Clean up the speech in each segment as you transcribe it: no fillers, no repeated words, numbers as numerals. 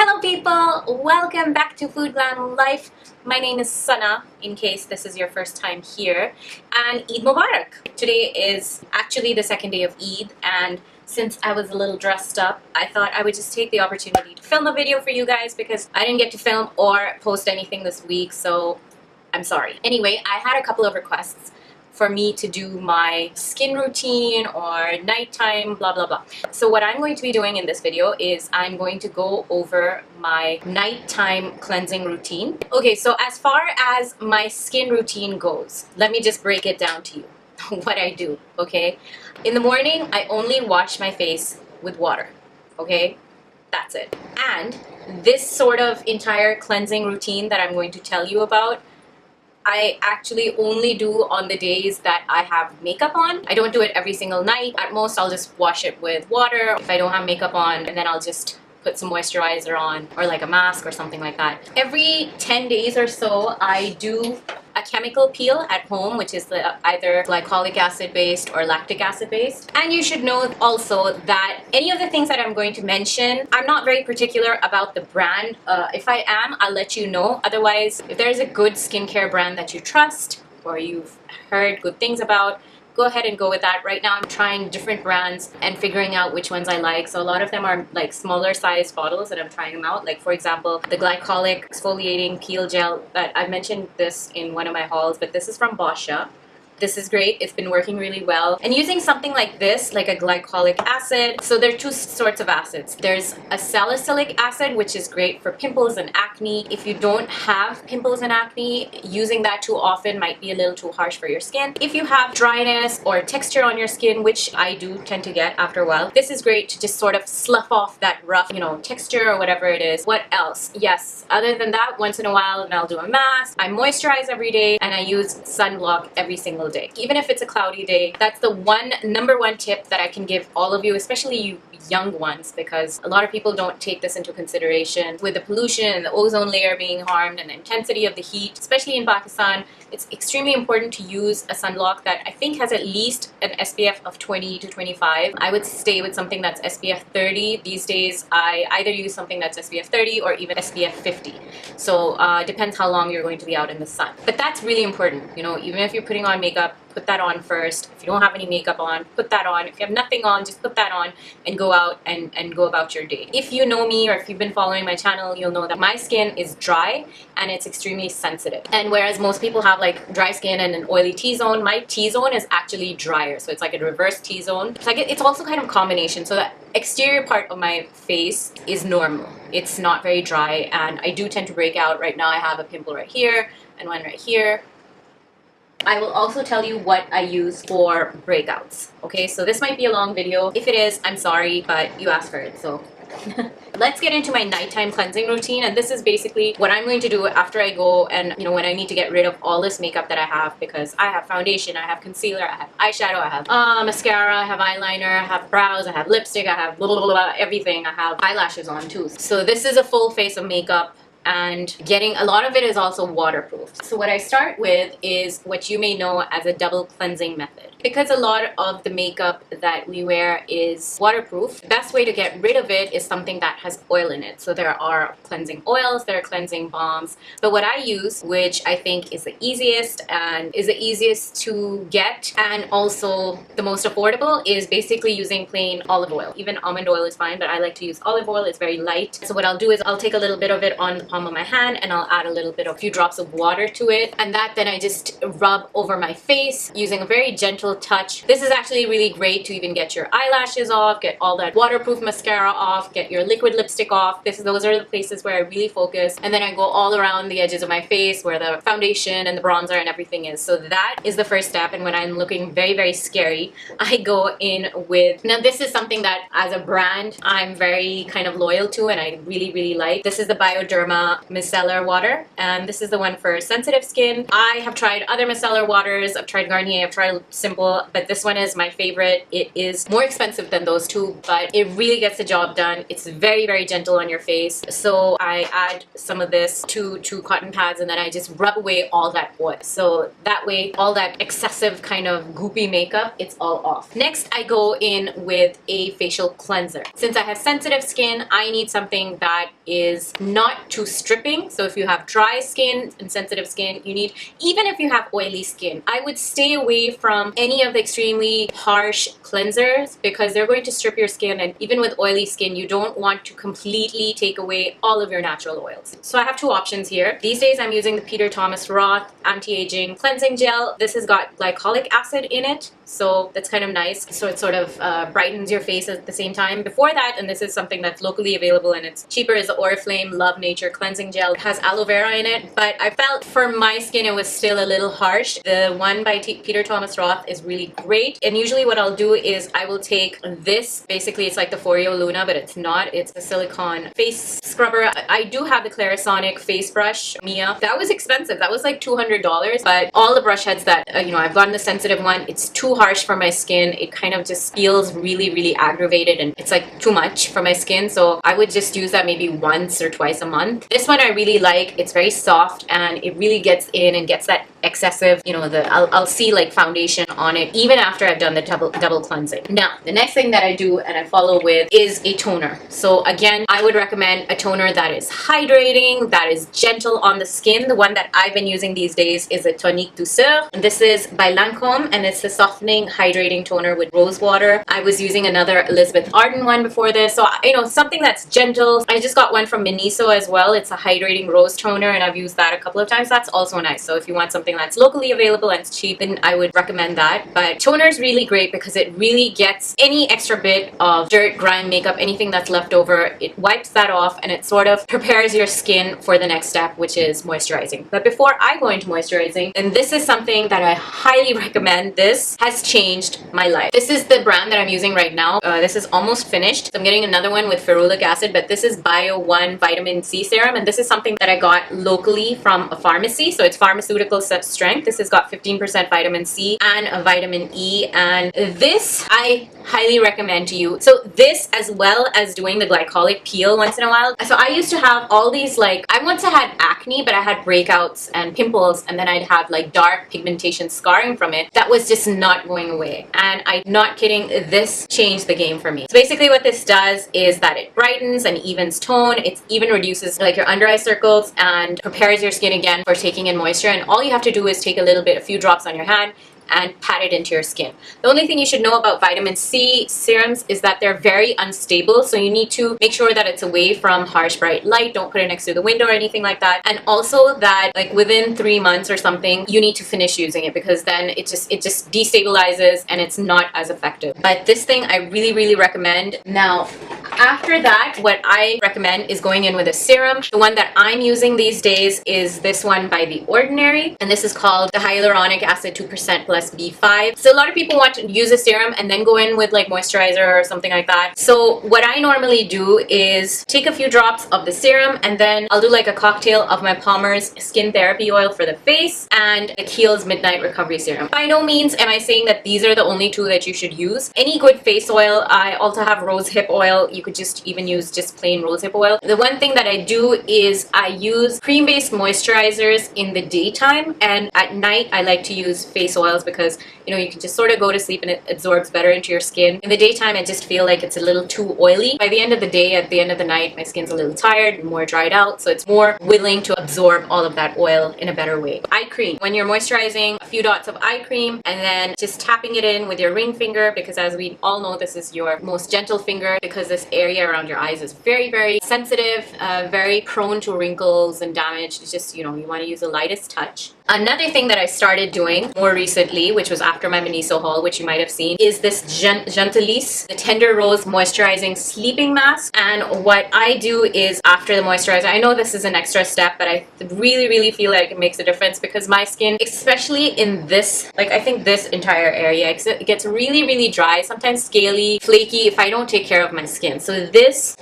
Hello people! Welcome back to Food.Glam.Life. My name is Sanaa, in case this is your first time here, and Eid Mubarak. Today is actually the second day of Eid, and since I was a little dressed up, I thought I would just take the opportunity to film a video for you guys because I didn't get to film or post anything this week, so I'm sorry. Anyway, I had a couple of requests for me to do my skin routine or nighttime blah blah blah. So what I'm going to be doing in this video is I'm going to go over my nighttime cleansing routine. Okay, so as far as my skin routine goes, let me just break it down to you what I do, okay? In the morning, I only wash my face with water, okay? That's it. And this sort of entire cleansing routine that I'm going to tell you about, I actually only do on the days that I have makeup on. I don't do it every single night. At most, I'll just wash it with water if I don't have makeup on, and then I'll just put some moisturizer on or like a mask or something like that. Every 10 days or so, I do a chemical peel at home, which is either glycolic acid based or lactic acid based. And you should know also that any of the things that I'm going to mention, I'm not very particular about the brand. If I am, I'll let you know. Otherwise, if there's a good skincare brand that you trust or you've heard good things about, go ahead and go with that. Right now I'm trying different brands and figuring out which ones I like. So a lot of them are like smaller size bottles and I'm trying them out. Like for example, the glycolic exfoliating peel gel that I mentioned this in one of my hauls, but this is from Boscia. This is great. It's been working really well. And using something like this, like a glycolic acid, so there are two sorts of acids. There's a salicylic acid, which is great for pimples and acne. If you don't have pimples and acne, using that too often might be a little too harsh for your skin. If you have dryness or texture on your skin, which I do tend to get after a while, this is great to just sort of slough off that rough, texture or whatever it is. What else? Yes, other than that, once in a while, and I'll do a mask. I moisturize every day and I use sunblock every single day. Even if it's a cloudy day, that's the number one tip that I can give all of you, especially you young ones, because a lot of people don't take this into consideration. With the pollution and the ozone layer being harmed and the intensity of the heat, especially in Pakistan, it's extremely important to use a sunblock that I think has at least an SPF of 20 to 25. I would stay with something that's SPF 30. These days, I either use something that's SPF 30 or even SPF 50. So depends how long you're going to be out in the sun. But that's really important. Even if you're putting on makeup, put that on first. If you don't have any makeup on, put that on. If you have nothing on, just put that on and go out and go about your day. If you know me or if you've been following my channel, you'll know that my skin is dry and it's extremely sensitive. And whereas most people have like dry skin and an oily T-zone, my T-zone is actually drier. So it's like a reverse T-zone. It's also kind of a combination. So the exterior part of my face is normal. It's not very dry and I do tend to break out. Right now I have a pimple right here and one right here. I will also tell you what I use for breakouts. Okay, so this might be a long video. If it is, I'm sorry, but you asked for it, so. Let's get into my nighttime cleansing routine, and this is basically what I'm going to do after I go and when I need to get rid of all this makeup that I have, because I have foundation, I have concealer, I have eyeshadow, I have mascara, I have eyeliner, I have brows, I have lipstick, I have blah, blah, blah, blah, everything. I have eyelashes on too. So this is a full face of makeup. And a lot of it is also waterproof. So what I start with is what you may know as a double cleansing method. Because a lot of the makeup that we wear is waterproof, the best way to get rid of it is something that has oil in it. So there are cleansing oils, there are cleansing balms. But what I use, which I think is the easiest and is the easiest to get and also the most affordable, is basically using plain olive oil. Even almond oil is fine, but I like to use olive oil. It's very light. So what I'll do is I'll take a little bit of it on the palm of my hand and I'll add a few drops of water to it, and that then I just rub over my face using a very gentle touch. This is actually really great to even get your eyelashes off, get all that waterproof mascara off, get your liquid lipstick off. Those are the places where I really focus, and then I go all around the edges of my face where the foundation and the bronzer and everything is. So that is the first step, and when I'm looking very, very scary, I go in with, now this is something that as a brand I'm very kind of loyal to and I really, really like. This is the Bioderma Bioderma micellar water, and this is the one for sensitive skin. I have tried other micellar waters. I've tried Garnier, I've tried Simple, but this one is my favorite. It is more expensive than those two, but it really gets the job done. It's very, very gentle on your face. So I add some of this to cotton pads, and then I just rub away all that oil. So that way, all that excessive kind of goopy makeup, it's all off. Next, I go in with a facial cleanser. Since I have sensitive skin, I need something that is not too stripping. So if you have dry skin and sensitive skin, you need, even if you have oily skin, I would stay away from any of the extremely harsh cleansers because they're going to strip your skin, and even with oily skin, you don't want to completely take away all of your natural oils. So I have two options here. These days I'm using the Peter Thomas Roth Anti-Aging Cleansing Gel. This has got glycolic acid in it, so that's kind of nice. So it sort of brightens your face at the same time. Before that, and this is something that's locally available and it's cheaper, is the Oriflame Love Nature Cleansing Gel. It has aloe vera in it, but I felt for my skin it was still a little harsh. The one by Peter Thomas Roth is really great, and usually what I'll do is I will take this, basically it's like the Foreo Luna, but it's not. It's a silicone face scrubber. I do have the Clarisonic face brush, Mia. That was expensive. That was like $200, but all the brush heads that, you know, I've gotten the sensitive one, it's too harsh for my skin. It kind of just feels really, really aggravated, and it's like too much for my skin. So I would just use that maybe once or twice a month. This one I really like. It's very soft and it really gets in and gets that excessive, you know, I'll see like foundation on it even after I've done the double cleansing. Now, the next thing that I do and I follow with is a toner. So again, I would recommend a toner that is hydrating, that is gentle on the skin. The one that I've been using these days is a Tonique Douceur. This is by Lancome, and it's the softening hydrating toner with rose water. I was using another Elizabeth Arden one before this, so you know, something that's gentle. I just got one from Miniso as well. It's a hydrating rose toner, and I've used that a couple of times. That's also nice. So if you want something that's locally available and it's cheap, then I would recommend that. But toner is really great because it really gets any extra bit of dirt, grime, makeup, anything that's left over. It wipes that off and it sort of prepares your skin for the next step, which is moisturizing. But before I go into moisturizing, and this is something that I highly recommend, this has changed my life. This is the brand that I'm using right now. This is almost finished. So I'm getting another one with ferulic acid, but this is BioOne Vitamin C Serum, and this is something that I got locally from a pharmacy. So it's pharmaceutical strength. This has got 15% vitamin C and a vitamin E, and this I highly recommend to you. So this, as well as doing the glycolic peel once in a while. So I used to have all these, like, I once had acne, but I had breakouts and pimples, and then I'd have like dark pigmentation scarring from it that was just not going away. And I'm not kidding, this changed the game for me. So basically what this does is that it brightens and evens tone. It even reduces like your under eye circles and prepares your skin again for taking in moisture. And all you have to do is take a few drops on your hand and pat it into your skin. The only thing you should know about vitamin C serums is that they're very unstable, so you need to make sure that it's away from harsh bright light. Don't put it next to the window or anything like that. And also that like within 3 months or something, you need to finish using it, because then it just destabilizes and it's not as effective. But this thing I really, really recommend. Now, after that, what I recommend is going in with a serum. The one that I'm using these days is this one by The Ordinary, and this is called the Hyaluronic Acid 2% plus B5. So a lot of people want to use a serum and then go in with like moisturizer or something like that. So what I normally do is take a few drops of the serum, and then I'll do like a cocktail of my Palmer's Skin Therapy Oil for the face and the Kiehls Midnight Recovery Serum. By no means am I saying that these are the only two that you should use. Any good face oil. I also have rose hip oil. You could just even use just plain rose hip oil. The one thing that I do is I use cream-based moisturizers in the daytime, and at night I like to use face oils because, you know, you can just sort of go to sleep and it absorbs better into your skin. In the daytime, I just feel like it's a little too oily. By the end of the day, at the end of the night, my skin's a little tired and more dried out, so it's more willing to absorb all of that oil in a better way. Eye cream. When you're moisturizing, a few dots of eye cream and then just tapping it in with your ring finger, because as we all know, this is your most gentle finger, because this area around your eyes is very, very sensitive, very prone to wrinkles and damage. It's just, you know, you want to use the lightest touch. Another thing that I started doing more recently, which was after my Miniso haul, which you might have seen, is this Gentilesse, the Tender Rose Moisturizing Sleeping Mask. And what I do is after the moisturizer, I know this is an extra step, but I really, really feel like it makes a difference because my skin, especially in this, like I think this entire area, it gets really, really dry, sometimes scaly, flaky if I don't take care of my skin. So this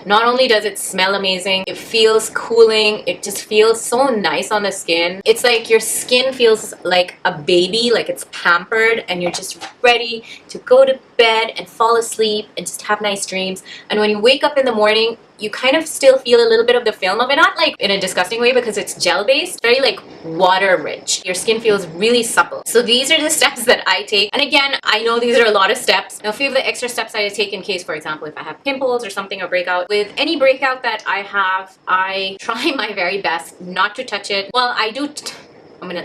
Not only does it smell amazing, it feels cooling. It just feels so nice on the skin. It's like your skin feels like a baby, like it's pampered, and you're just ready to go to bed and fall asleep and just have nice dreams. And when you wake up in the morning, you kind of still feel a little bit of the film of it, not like in a disgusting way because it's gel based, very like water rich. Your skin feels really supple. So these are the steps that I take. And again, I know these are a lot of steps. Now, a few of the extra steps I take in case, for example, if I have pimples or something or breakout. With any breakout that I have, I try my very best not to touch it. Well, I do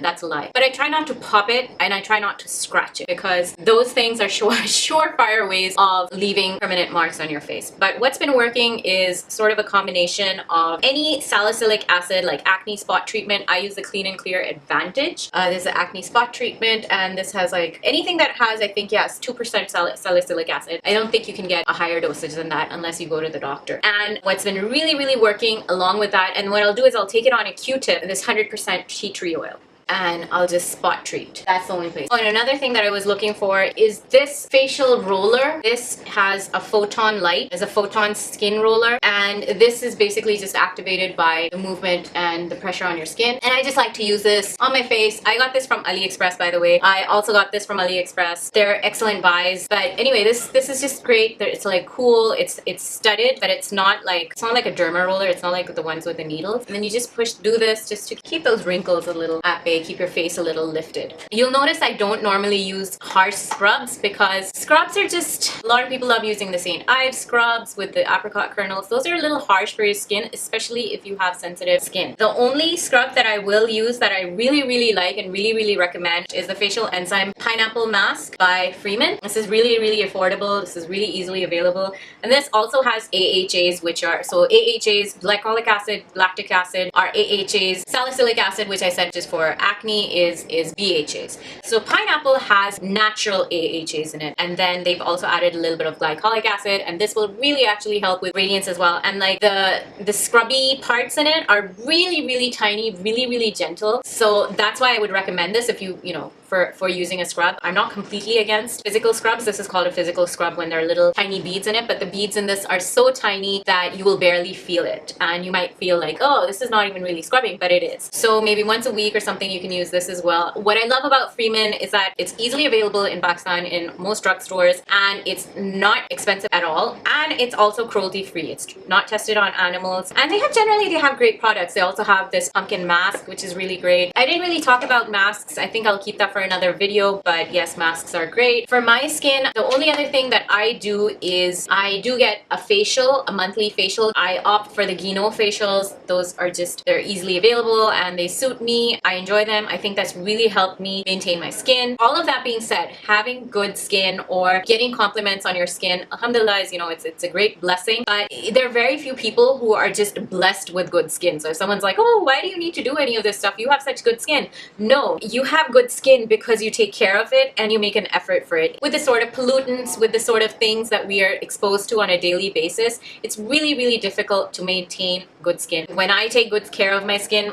that's a lie. But I try not to pop it and I try not to scratch it because those things are surefire ways of leaving permanent marks on your face. But what's been working is sort of a combination of any salicylic acid like acne spot treatment. I use the Clean and Clear Advantage. There's the acne spot treatment, and this has like anything that has, I think, yes, 2% salicylic acid. I don't think you can get a higher dosage than that unless you go to the doctor. And what's been really working along with that, and what I'll do is I'll take it on a Q-tip, this 100% tea tree oil, and I'll just spot treat. That's the only place. Oh, and another thing that I was looking for is this facial roller. This has a photon light. It's a photon skin roller, and this is basically just activated by the movement and the pressure on your skin. And I just like to use this on my face. I got this from AliExpress, by the way. I also got this from AliExpress. They're excellent buys. But anyway, this is just great. It's like cool. It's studded, but it's not like a derma roller. It's not like the ones with the needles. And then you just do this just to keep those wrinkles a little at bay. Keep your face a little lifted. You'll notice I don't normally use harsh scrubs because scrubs are just, a lot of people love using the St. Ives scrubs with the apricot kernels. Those are a little harsh for your skin, especially if you have sensitive skin. The only scrub that I will use that I really like and really recommend is the Facial Enzyme Pineapple Mask by Freeman. This is really affordable. This is really easily available. And this also has AHAs, which are, so AHAs, glycolic acid, lactic acid are AHAs. Salicylic acid, which I said just for acne, is BHAs. So pineapple has natural AHAs in it, and then they've also added a little bit of glycolic acid, and this will really actually help with radiance as well. And like the scrubby parts in it are really tiny, really gentle. So that's why I would recommend this if you know, for using a scrub. I'm not completely against physical scrubs. This is called a physical scrub when there are little tiny beads in it, but the beads in this are so tiny that you will barely feel it, and you might feel like, oh, this is not even really scrubbing, but it is. So maybe once a week or something you can use this as well. What I love about Freeman is that it's easily available in Pakistan in most drugstores, and it's not expensive at all, and it's also cruelty free. It's not tested on animals, and they have great products. They also have this pumpkin mask, which is really great. I didn't really talk about masks. I think I'll keep that for another video, but yes, masks are great. For my skin, the only other thing that I do is I do get a facial, a monthly facial. I opt for the Ghee facials. Those are just, they're easily available and they suit me. I enjoy them. I think that's really helped me maintain my skin. All of that being said, having good skin or getting compliments on your skin, alhamdulillah, is, you know, it's a great blessing, but there are very few people who are just blessed with good skin. So if someone's like, oh, why do you need to do any of this stuff? You have such good skin. No, you have good skin because you take care of it and you make an effort for it. With the sort of pollutants, with the sort of things that we are exposed to on a daily basis, it's really difficult to maintain good skin. When I take good care of my skin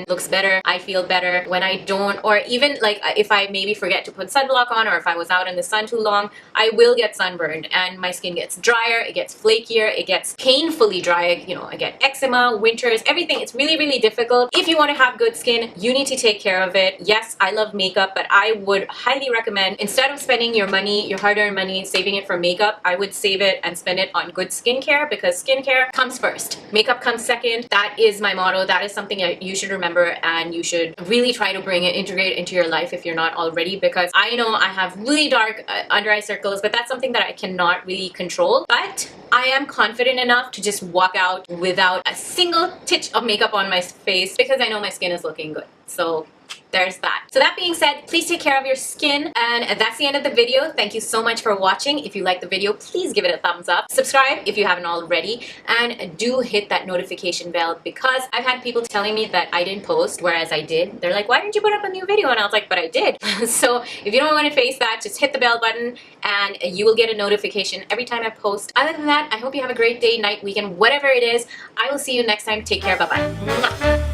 looks better, I feel better. When I don't, or even like if I maybe forget to put sunblock on, or if I was out in the sun too long, I will get sunburned and my skin gets drier, it gets flakier, it gets painfully dry, you know, I get eczema, winters, everything. It's really difficult. If you want to have good skin, you need to take care of it. Yes, I love makeup, but I would highly recommend, instead of spending your money, your hard-earned money, saving it for makeup, I would save it and spend it on good skincare, because skincare comes first. Makeup comes second. That is my motto. That is something you should remember, and you should really try to integrate it into your life if you're not already, because I know I have really dark under eye circles, but that's something that I cannot really control. But I am confident enough to just walk out without a single titch of makeup on my face because I know my skin is looking good. So there's that. So that being said, please take care of your skin, and that's the end of the video. Thank you so much for watching. If you like the video, please give it a thumbs up. Subscribe if you haven't already, and do hit that notification bell, because I've had people telling me that I didn't post, whereas I did. They're like, why didn't you put up a new video? And I was like, but I did. So if you don't want to face that, just hit the bell button and you will get a notification every time I post. Other than that, I hope you have a great day, night, weekend, whatever it is. I will see you next time. Take care. Bye-bye.